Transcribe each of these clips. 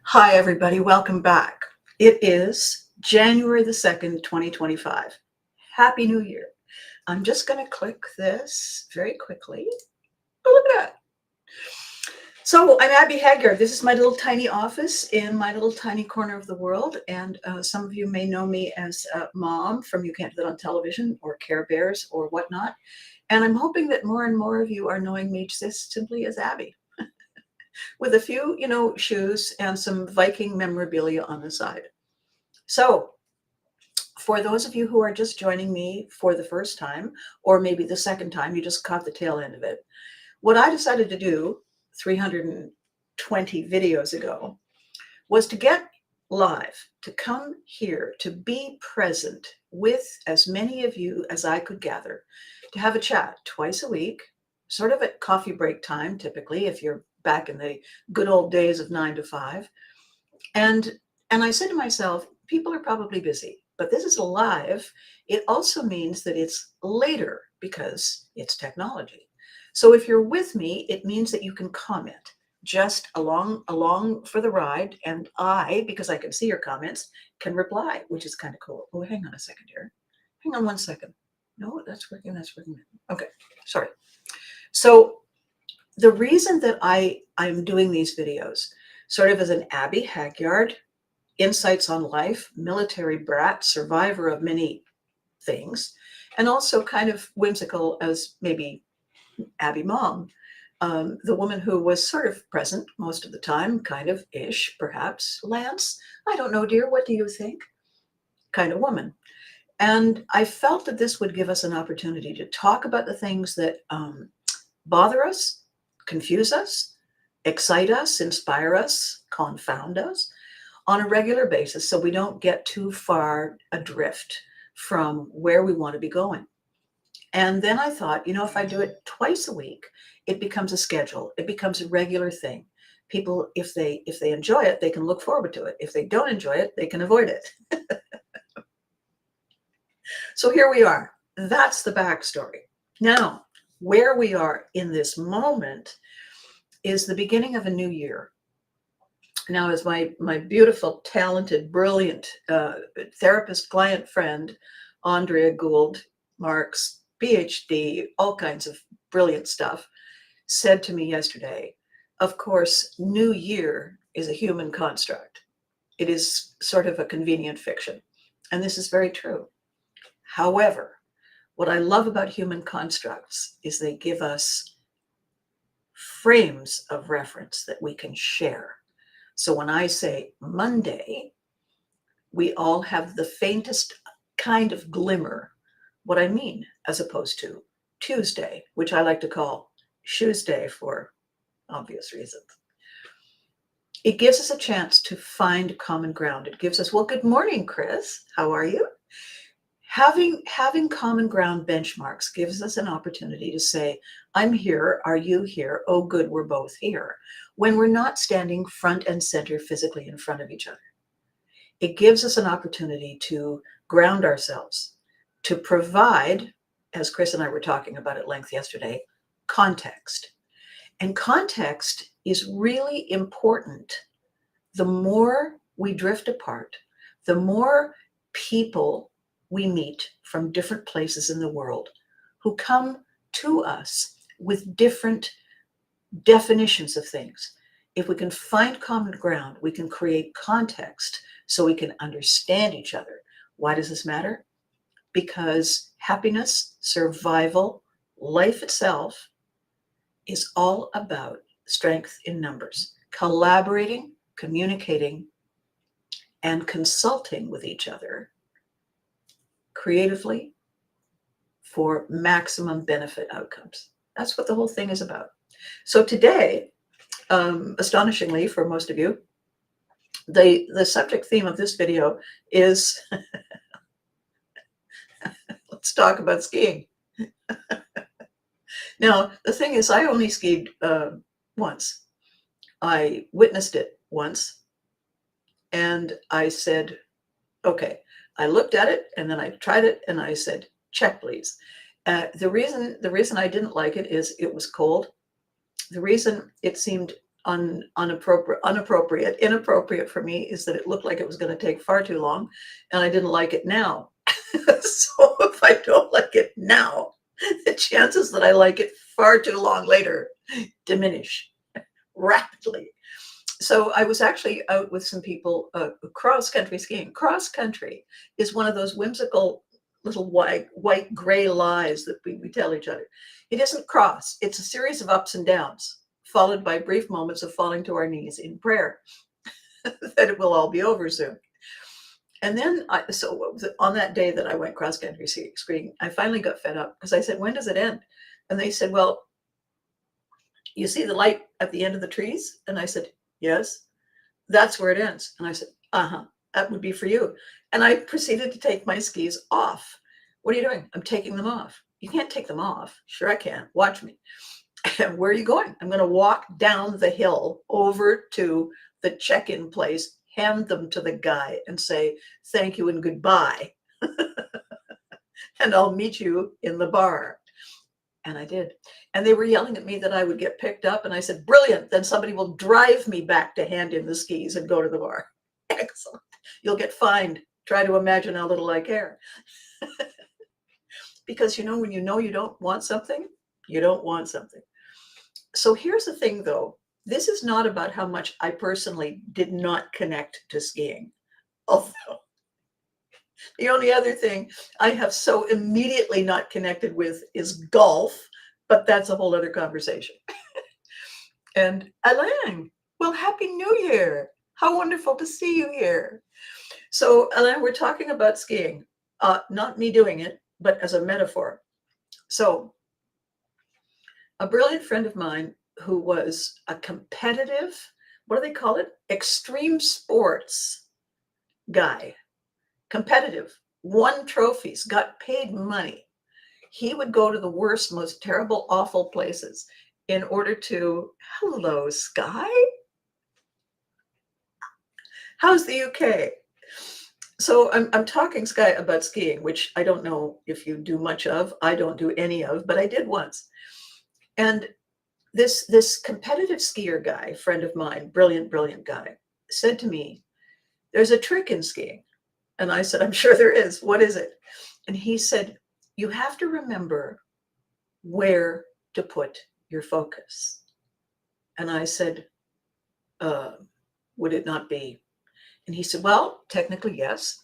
Hi, everybody. Welcome back. It is January the 2nd, 2025. Happy New Year. I'm just going to click this very quickly. Oh, look at that. So, I'm Abby Haggard. This is my little tiny office in my little tiny corner of the world. And some of you may know me as Mom from You Can't Do That on Television or Care Bears or whatnot. And I'm hoping that more and more of you are knowing me just simply as Abby, with a few, shoes and some Viking memorabilia on the side. So, for those of you who are just joining me for the first time, or maybe the second time, you just caught the tail end of it. What I decided to do 320 videos ago was to get live, to come here, to be present with as many of you as I could gather, to have a chat twice a week, sort of at coffee break time, typically, if you're back in the good old days of 9 to 5. And I said to myself, people are probably busy, but this is live. It also means that it's later because it's technology. So if you're with me, it means that you can comment just along for the ride, and I, because I can see your comments, can reply, which is kind of cool. Oh, hang on a second here. Hang on one second. No, that's working. That's working. Okay, sorry. So the reason that I'm doing these videos sort of as an Abby Hagyard insights on life, military brat, survivor of many things, and also kind of whimsical as maybe Abby Mom, the woman who was sort of present most of the time, kind of ish, perhaps. Lance, I don't know, dear, what do you think? Kind of woman. And I felt that this would give us an opportunity to talk about the things that bother us, confuse us, excite us, inspire us, confound us on a regular basis so we don't get too far adrift from where we want to be going. And then I thought, if I do it twice a week, it becomes a schedule. It becomes a regular thing. People, if they enjoy it, they can look forward to it. If they don't enjoy it, they can avoid it. So here we are. That's the backstory. Now, where we are in this moment is the beginning of a new year. Now, as my beautiful, talented, brilliant therapist client friend, Andrea Gould Marks, PhD, all kinds of brilliant stuff, said to me yesterday, of course, New Year is a human construct. It is sort of a convenient fiction. And this is very true. However, what I love about human constructs is they give us frames of reference that we can share. So when I say Monday, we all have the faintest kind of glimmer what I mean, as opposed to Tuesday, which I like to call Shoes Day for obvious reasons. It gives us a chance to find common ground. It gives us, well, good morning, Chris. How are you? Having common ground benchmarks gives us an opportunity to say, I'm here, are you here? Oh, good, we're both here. When we're not standing front and center physically in front of each other. It gives us an opportunity to ground ourselves, to provide, as Chris and I were talking about at length yesterday, context. And context is really important. The more we drift apart, the more people we meet from different places in the world who come to us with different definitions of things. If we can find common ground, we can create context so we can understand each other. Why does this matter? Because happiness, survival, life itself is all about strength in numbers, collaborating, communicating, and consulting with each other creatively for maximum benefit outcomes. That's what the whole thing is about. So today, astonishingly for most of you, the subject theme of this video is let's talk about skiing. Now, the thing is, I only skied once. I witnessed it once, and I said, okay. I looked at it, and then I tried it, and I said, check, please. The reason I didn't like it is it was cold. The reason it seemed inappropriate for me is that it looked like it was going to take far too long, and I didn't like it now. So if I don't like it now, the chances that I like it far too long later diminish rapidly. So I was actually out with some people cross-country skiing. Cross-country is one of those whimsical little white gray lies that we tell each other. It isn't cross. It's a series of ups and downs, followed by brief moments of falling to our knees in prayer that it will all be over soon. And then, so on that day that I went cross-country skiing, I finally got fed up because I said, when does it end? And they said, well, you see the light at the end of the trees? And I said, yes, that's where it ends. And I said, that would be for you. And I proceeded to take my skis off. What are you doing? I'm taking them off. You can't take them off. Sure I can. Watch me. And where are you going? I'm going to walk down the hill over to the check-in place, hand them to the guy and say, thank you and goodbye. And I'll meet you in the bar. And I did. And they were yelling at me that I would get picked up. And I said, brilliant. Then somebody will drive me back to hand in the skis and go to the bar. Excellent. You'll get fined. Try to imagine how little I care. Because when you don't want something, you don't want something. So here's the thing, though. This is not about how much I personally did not connect to skiing. Although the only other thing I have so immediately not connected with is golf, but that's a whole other conversation. And Alain, well, Happy New Year. How wonderful to see you here. So Alain, we're talking about skiing, not me doing it, but as a metaphor. So a brilliant friend of mine who was a competitive, what do they call it? Extreme sports guy. Competitive, won trophies, got paid money. He would go to the worst, most terrible, awful places in order to, hello, Sky. How's the UK? So I'm talking, Sky, about skiing, which I don't know if you do much of. I don't do any of, but I did once. And this competitive skier guy, friend of mine, brilliant guy, said to me, there's a trick in skiing. And I said, I'm sure there is. What is it? And he said, you have to remember where to put your focus. And I said, would it not be? And he said, well, technically, yes.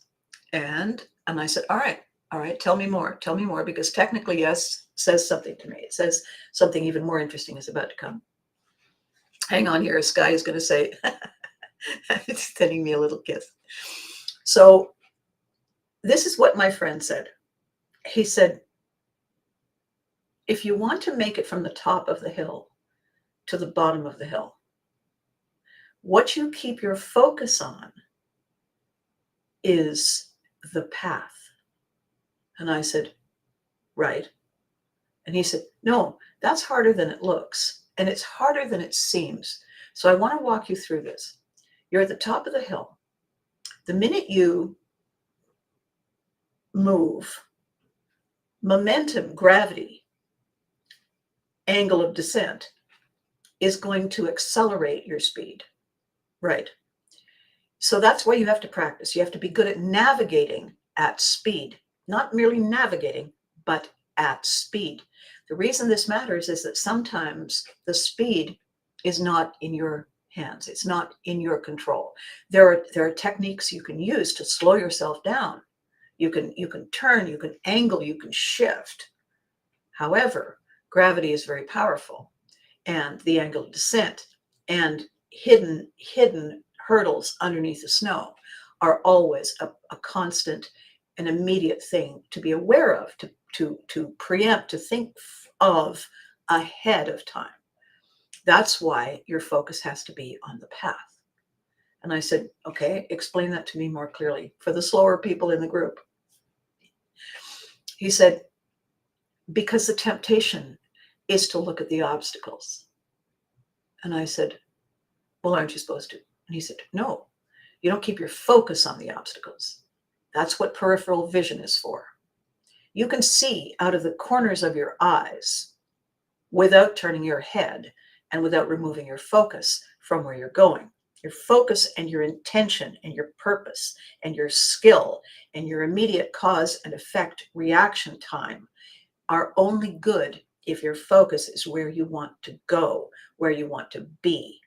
And I said, all right, tell me more, because technically, yes, says something to me. It says something even more interesting is about to come. Hang on here. Sky is going to say, it's sending me a little kiss. So this is what my friend said. He said, if you want to make it from the top of the hill to the bottom of the hill, what you keep your focus on is the path. And I said, right. And he said, no, that's harder than it looks. And it's harder than it seems. So I want to walk you through this. You're at the top of the hill. The minute you move, momentum, gravity, angle of descent is going to accelerate your speed. Right. So that's why you have to practice. You have to be good at navigating at speed, not merely navigating, but at speed. The reason this matters is that sometimes the speed is not in your hands. It's not in your control. There are techniques you can use to slow yourself down. You can turn, you can angle, you can shift. However, gravity is very powerful, and the angle of descent and hidden hurdles underneath the snow are always a constant and immediate thing to be aware of, to preempt, to think of ahead of time. That's why your focus has to be on the path. And I said, okay, explain that to me more clearly for the slower people in the group. He said, because the temptation is to look at the obstacles. And I said, well, aren't you supposed to? And he said, no, you don't keep your focus on the obstacles. That's what peripheral vision is for. You can see out of the corners of your eyes without turning your head and without removing your focus from where you're going. Your focus and your intention and your purpose and your skill and your immediate cause and effect reaction time are only good if your focus is where you want to go, where you want to be.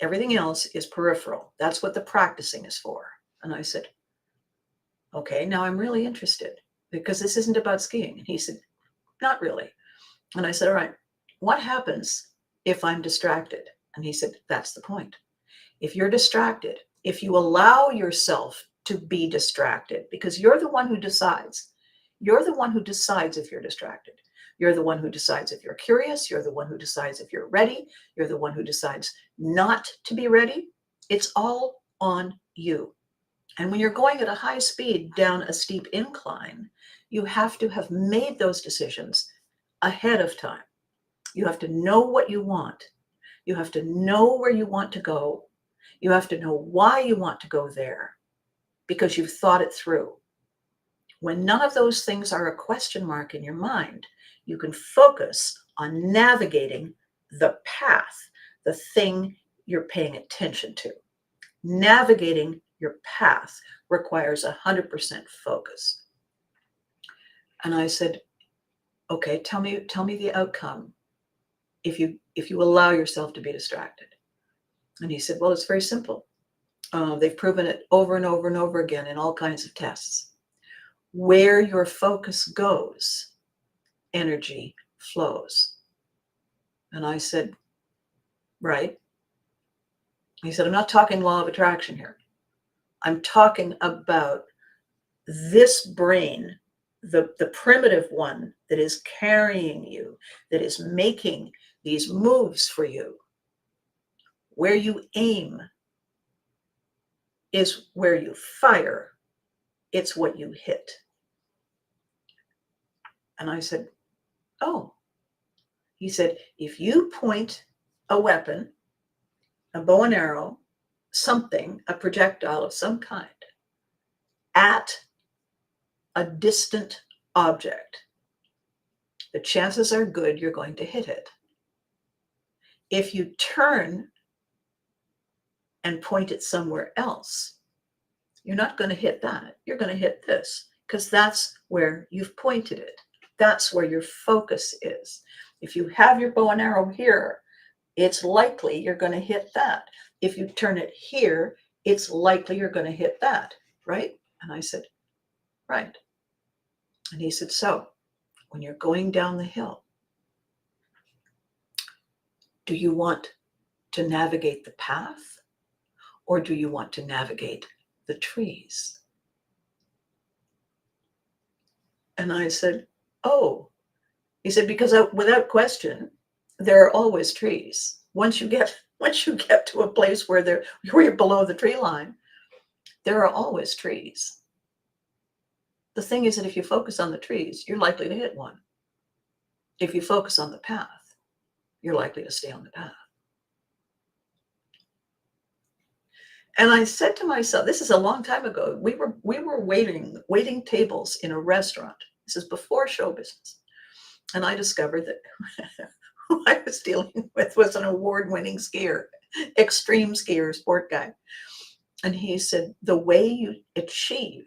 Everything else is peripheral. That's what the practicing is for. And I said, okay, now I'm really interested because this isn't about skiing. And he said, not really. And I said, all right, what happens if I'm distracted? And he said, that's the point. If you're distracted, if you allow yourself to be distracted, because you're the one who decides. You're the one who decides if you're distracted. You're the one who decides if you're curious. You're the one who decides if you're ready. You're the one who decides not to be ready. It's all on you. And when you're going at a high speed down a steep incline, you have to have made those decisions ahead of time. You have to know what you want. You have to know where you want to go. You have to know why you want to go there because you've thought it through. When none of those things are a question mark in your mind, you can focus on navigating the path, the thing you're paying attention to. Navigating your path requires 100% focus. And I said, okay, tell me the outcome if you allow yourself to be distracted. And he said, well, it's very simple. They've proven it over and over and over again in all kinds of tests. Where your focus goes, energy flows. And I said, right. He said, I'm not talking law of attraction here. I'm talking about this brain, the primitive one that is carrying you, that is making these moves for you. Where you aim is where you fire. It's what you hit. And I said, oh. He said, if you point a weapon, a bow and arrow, something, a projectile of some kind, at a distant object, the chances are good you're going to hit it. If you turn and point it somewhere else, you're not going to hit that. You're going to hit this because that's where you've pointed it. That's where your focus is. If you have your bow and arrow here, it's likely you're going to hit that. If you turn it here, it's likely you're going to hit that, right? And I said, right. And he said, so when you're going down the hill, do you want to navigate the path or do you want to navigate the trees? And I said, oh. He said, because without question, there are always trees. Once you get to a place where you're below the tree line, there are always trees. The thing is that if you focus on the trees, you're likely to hit one. If you focus on the path, you're likely to stay on the path. And I said to myself, this is a long time ago. We were waiting tables in a restaurant. This is before show business. And I discovered that who I was dealing with was an award-winning skier, extreme skier, sport guy. And he said, the way you achieve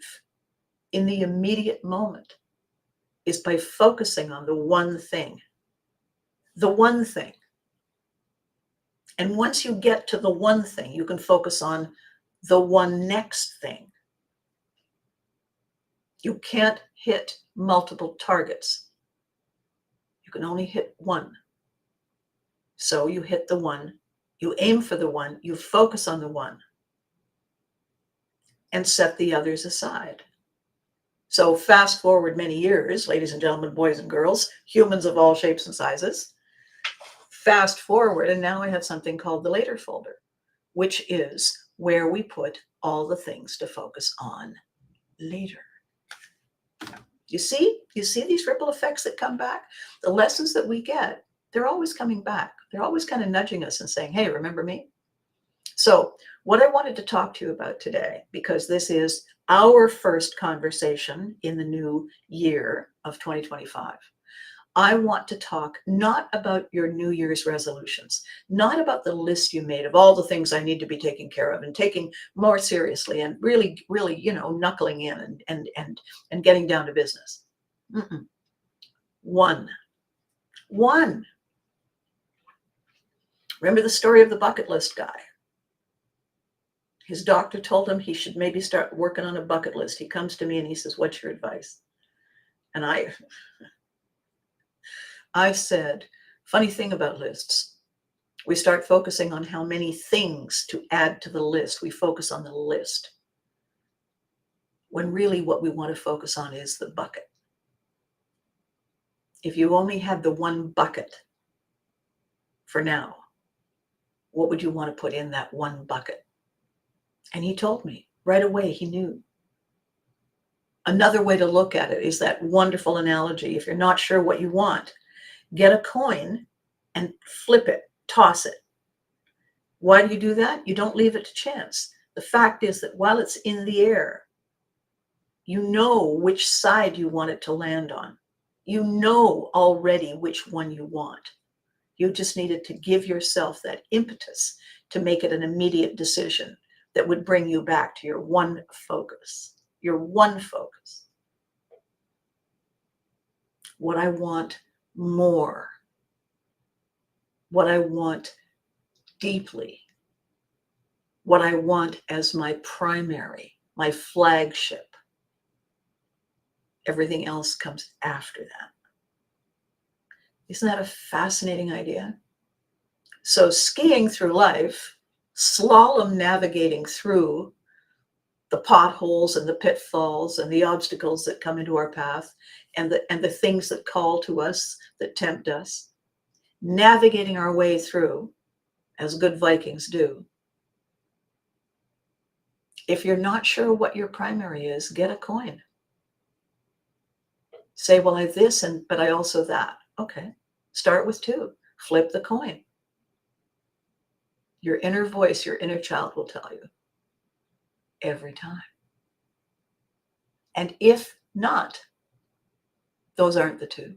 in the immediate moment is by focusing on the one thing. The one thing. And once you get to the one thing, you can focus on the one next thing. You can't hit multiple targets. You can only hit one. So you hit the one, you aim for the one, you focus on the one, and set the others aside. So fast forward many years, ladies and gentlemen, boys and girls, humans of all shapes and sizes, fast forward, and now I have something called the later folder, which is where we put all the things to focus on later. You see these ripple effects that come back? The lessons that we get, they're always coming back. They're always kind of nudging us and saying, hey, remember me? So what I wanted to talk to you about today, because this is our first conversation in the new year of 2025, I want to talk not about your New Year's resolutions, not about the list you made of all the things I need to be taking care of and taking more seriously and really, really, knuckling in and getting down to business. Mm-mm. One. Remember the story of the bucket list guy? His doctor told him he should maybe start working on a bucket list. He comes to me and he says, "What's your advice?" And I said, funny thing about lists, we start focusing on how many things to add to the list. We focus on the list, when really what we want to focus on is the bucket. If you only had the one bucket for now, what would you want to put in that one bucket? And he told me right away, he knew. Another way to look at it is that wonderful analogy. If you're not sure what you want, get a coin and flip it, toss it. Why do you do that? You don't leave it to chance. The fact is that while it's in the air, you know which side you want it to land on. You know already which one you want. You just needed to give yourself that impetus to make it an immediate decision that would bring you back to your one focus. Your one focus. What I want more. What I want deeply. What I want as my primary, my flagship. Everything else comes after that. Isn't that a fascinating idea? So skiing through life, slalom navigating through the potholes and the pitfalls and the obstacles that come into our path and the things that call to us, that tempt us, navigating our way through as good Vikings do. If you're not sure what your primary is, get a coin. Say, well, I have this, but I also that. Okay, start with two. Flip the coin. Your inner voice, your inner child will tell you every time. And if not, those aren't the two.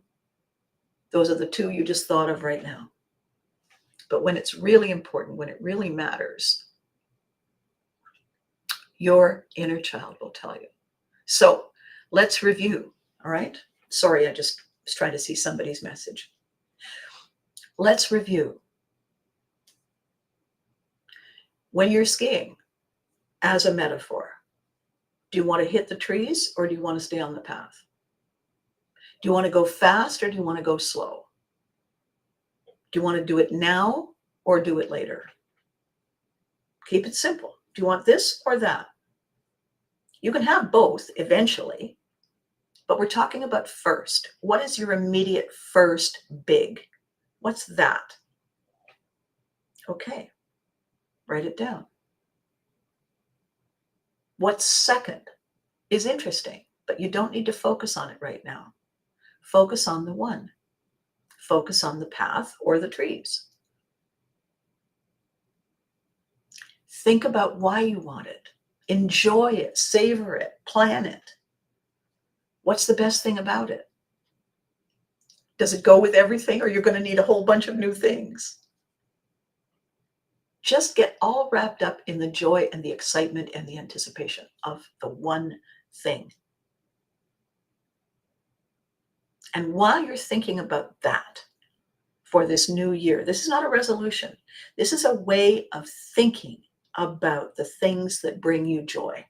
Those are the two you just thought of right now. But when it's really important, when it really matters, your inner child will tell you. So let's review, all right? Sorry, I just was trying to see somebody's message. Let's review. When you're skiing, as a metaphor, do you want to hit the trees or do you want to stay on the path? Do you want to go fast or do you want to go slow? Do you want to do it now or do it later? Keep it simple. Do you want this or that? You can have both eventually, but we're talking about first. What is your immediate first big? What's that? Okay, write it down. What's second is interesting, but you don't need to focus on it right now. Focus on the one. Focus on the path or the trees. Think about why you want it. Enjoy it, savor it, plan it. What's the best thing about it? Does it go with everything or you're going to need a whole bunch of new things? Just get all wrapped up in the joy and the excitement and the anticipation of the one thing. And while you're thinking about that for this new year, this is not a resolution. This is a way of thinking about the things that bring you joy.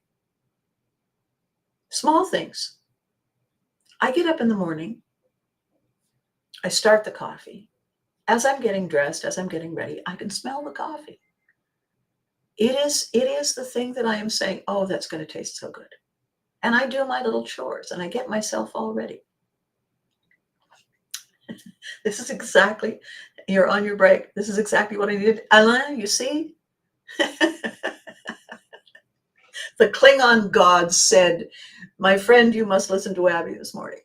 Small things. I get up in the morning. I start the coffee. As I'm getting dressed, as I'm getting ready, I can smell the coffee. It is the thing that I am saying, oh, that's going to taste so good. And I do my little chores and I get myself all ready. This is exactly, you're on your break. This is exactly what I needed. Alain, you see? The Klingon gods said, my friend, you must listen to Abby this morning.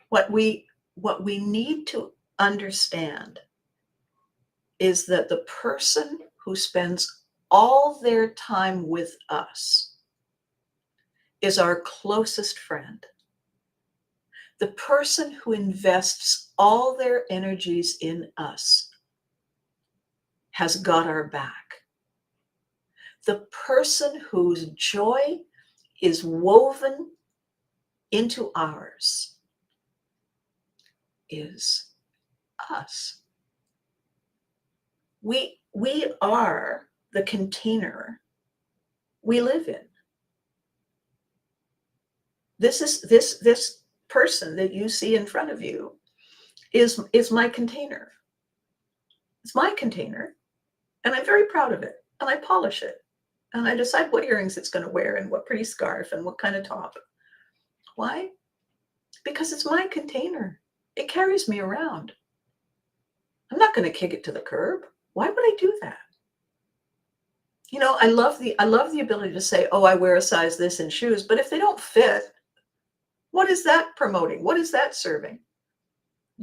What we need to understand is that the person who spends all their time with us is our closest friend. The person who invests all their energies in us has got our back. The person whose joy is woven into ours is us. We are the container we live in. This person that you see in front of you is my container. It's my container, and I'm very proud of it. And I polish it, and I decide what earrings it's going to wear, and what pretty scarf, and what kind of top. Why? Because it's my container. It carries me around. I'm not going to kick it to the curb. Why would I do that? You know, I love the ability to say, oh, I wear a size this in shoes, but if they don't fit, what is that promoting? What is that serving?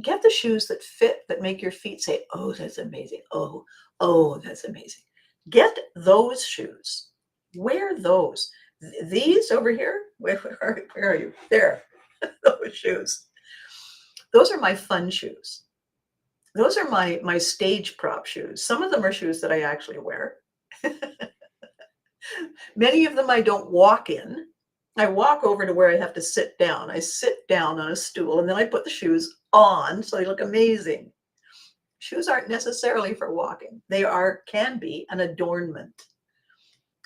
Get the shoes that fit, that make your feet say, oh, that's amazing. Oh, that's amazing. Get those shoes. Wear those. These over here, where are you? There, those shoes. Those are my fun shoes. Those are my stage prop shoes. Some of them are shoes that I actually wear. Many of them I don't walk in. I walk over to where I have to sit down. I sit down on a stool, and then I put the shoes on so they look amazing. Shoes aren't necessarily for walking. They can be an adornment.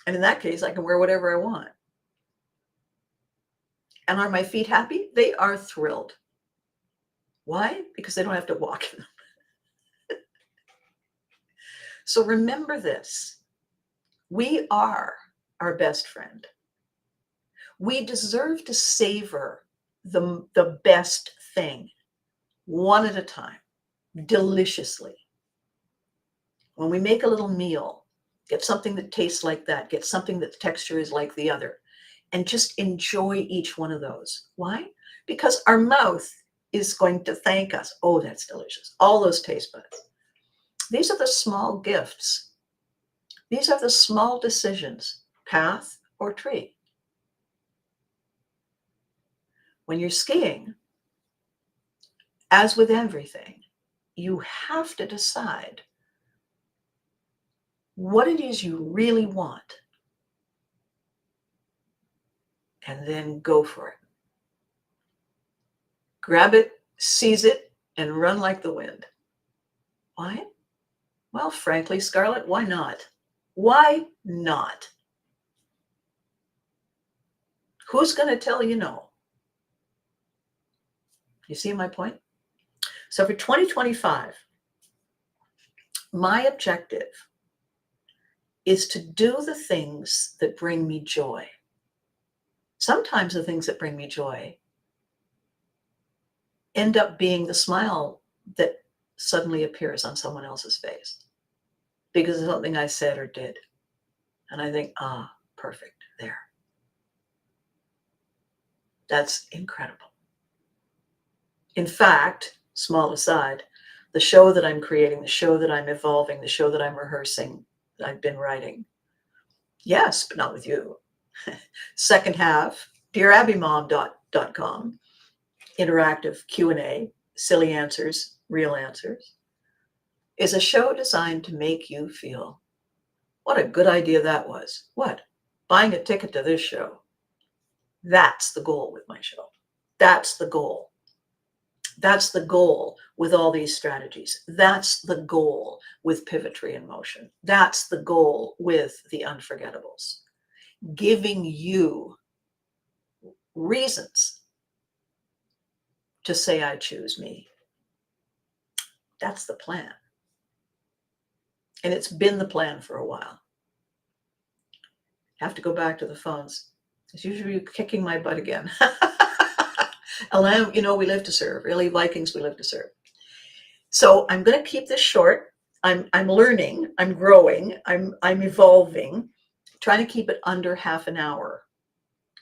And in that case, I can wear whatever I want. And are my feet happy? They are thrilled. Why? Because they don't have to walk in them. So remember this. We are our best friend. We deserve to savor the best thing one at a time, deliciously. When we make a little meal, get something that tastes like that, get something that the texture is like the other, and just enjoy each one of those. Why? Because our mouth is going to thank us. Oh, that's delicious. All those taste buds. These are the small gifts. These are the small decisions, path or tree. When you're skiing, as with everything, you have to decide what it is you really want, and then go for it. Grab it, seize it, and run like the wind. Why? Well, frankly, Scarlett, why not? Why not? Who's going to tell you no? You see my point? So for 2025, my objective is to do the things that bring me joy. Sometimes the things that bring me joy end up being the smile that suddenly appears on someone else's face because of something I said or did. And I think, perfect, there. That's incredible. In fact, small aside, the show that I'm creating, the show that I'm evolving, the show that I'm rehearsing, that I've been writing, yes, but not with you. Second half, dearabbymom.com, interactive Q&A, silly answers, real answers, is a show designed to make you feel, what a good idea that was. What? Buying a ticket to this show. That's the goal with my show. That's the goal. That's the goal with all these strategies. That's the goal with Pivotry in Motion. That's the goal with the Unforgettables. Giving you reasons to say, I choose me. That's the plan. And it's been the plan for a while. Have to go back to the phones. It's usually kicking my butt again. Alain, you know, we live to serve. Really, Vikings, we live to serve. So I'm going to keep this short. I'm learning. I'm growing. I'm evolving. Trying to keep it under half an hour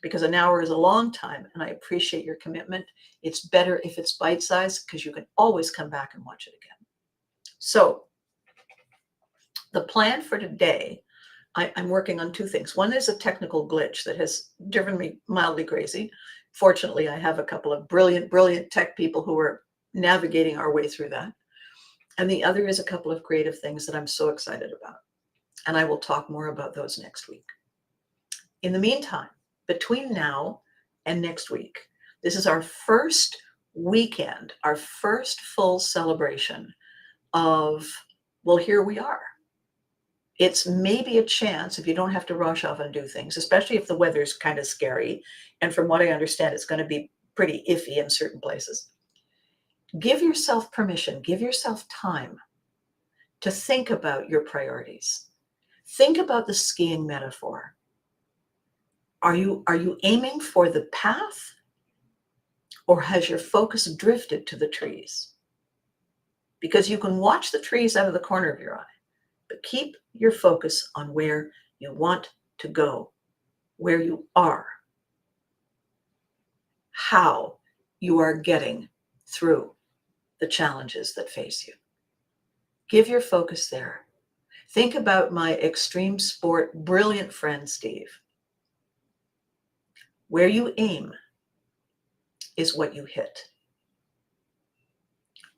because an hour is a long time, and I appreciate your commitment. It's better if it's bite-sized because you can always come back and watch it again. So the plan for today, I'm working on two things. One is a technical glitch that has driven me mildly crazy Fortunately, I have a couple of brilliant tech people who are navigating our way through that. And the other is a couple of creative things that I'm so excited about. And I will talk more about those next week. In the meantime, between now and next week, this is our first weekend, our first full celebration of, well, here we are. It's maybe a chance, if you don't have to rush off and do things, especially if the weather's kind of scary. And from what I understand, it's going to be pretty iffy in certain places. Give yourself permission, give yourself time to think about your priorities. Think about the skiing metaphor. Are you aiming for the path, or has your focus drifted to the trees? Because you can watch the trees out of the corner of your eye, but keep your focus on where you want to go, where you are, how you are getting through the challenges that face you. Give your focus there. Think about my extreme sport, brilliant friend, Steve. Where you aim is what you hit.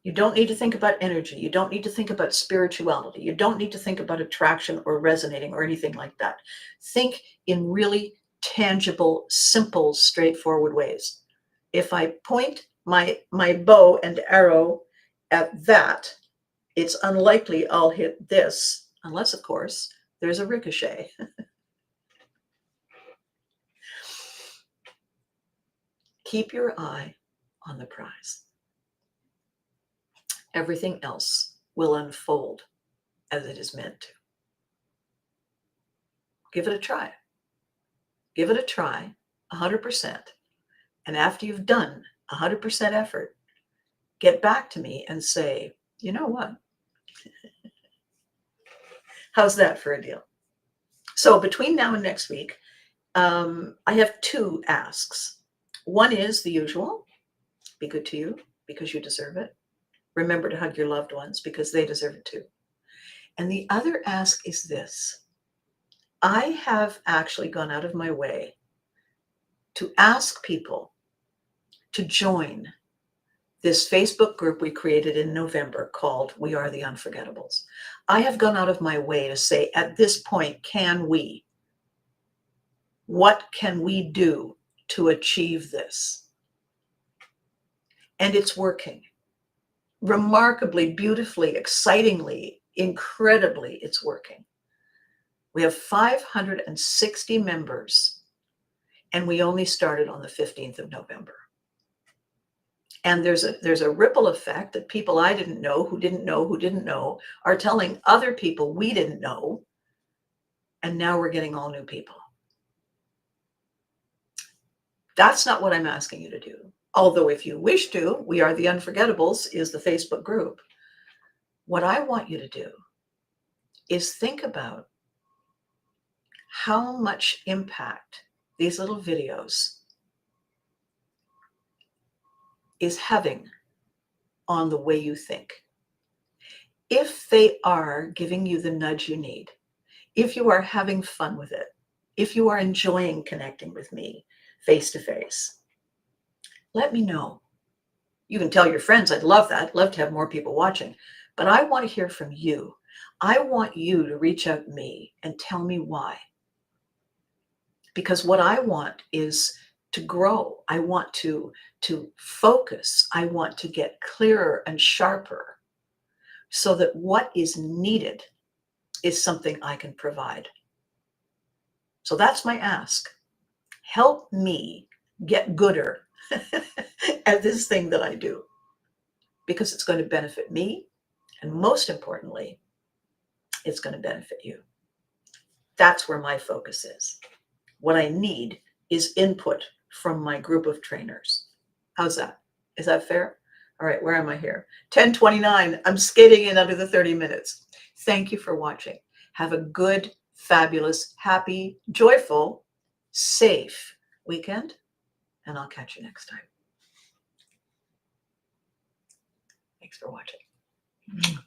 You don't need to think about energy. You don't need to think about spirituality. You don't need to think about attraction or resonating or anything like that. Think in really tangible, simple, straightforward ways. If I point my bow and arrow at that, it's unlikely I'll hit this, unless, of course, there's a ricochet. Keep your eye on the prize. Everything else will unfold as it is meant to. Give it a try. Give it a try, 100%. And after you've done 100% effort, get back to me and say, you know what? How's that for a deal? So between now and next week, I have two asks. One is the usual, be good to you because you deserve it. Remember to hug your loved ones because they deserve it too. And the other ask is this. I have actually gone out of my way to ask people to join this Facebook group we created in November called We Are the Unforgettables. I have gone out of my way to say, at this point, what can we do to achieve this? And it's working. Remarkably, beautifully, excitingly, incredibly, it's working. We have 560 members, and we only started on the 15th of November. And there's a ripple effect that people I didn't know, who didn't know, are telling other people we didn't know, and now we're getting all new people. That's not what I'm asking you to do. Although if you wish to, We Are the Unforgettables is the Facebook group. What I want you to do is think about how much impact these little videos is having on the way you think. If they are giving you the nudge you need, if you are having fun with it, if you are enjoying connecting with me face to face, let me know. You can tell your friends, I'd love that. Love to have more people watching. But I want to hear from you. I want you to reach out to me and tell me why. Because what I want is to grow. I want to focus. I want to get clearer and sharper so that what is needed is something I can provide. So that's my ask. Help me get gooder at this thing that I do, because it's going to benefit me. And most importantly, it's going to benefit you. That's where my focus is. What I need is input from my group of trainers. How's that? Is that fair? All right, where am I here? 10:29. I'm skating in under the 30 minutes. Thank you for watching. Have a good, fabulous, happy, joyful, safe weekend, and I'll catch you next time. Thanks for watching.